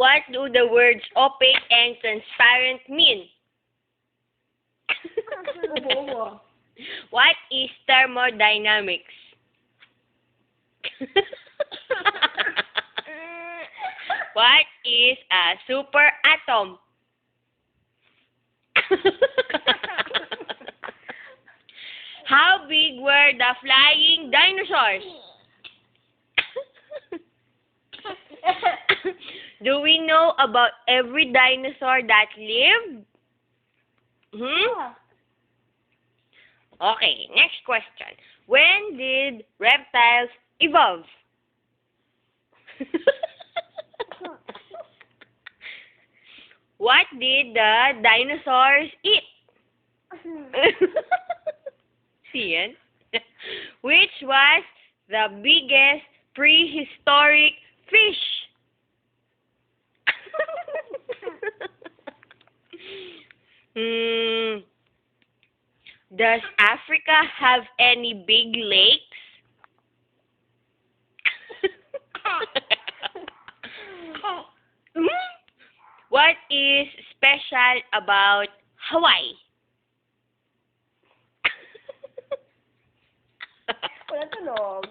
What do the words opaque and transparent mean? What is thermodynamics? What is a superatom? How big were the flying dinosaurs? Do we know about every dinosaur that lived? Okay, next question. When did reptiles evolve? What did the dinosaurs eat? Siyan? Which was the biggest prehistoric fish? Does Africa have any big lakes? What is special about Hawaii? Wala tunog.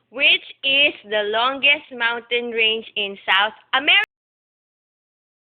Which is the longest mountain range in South America?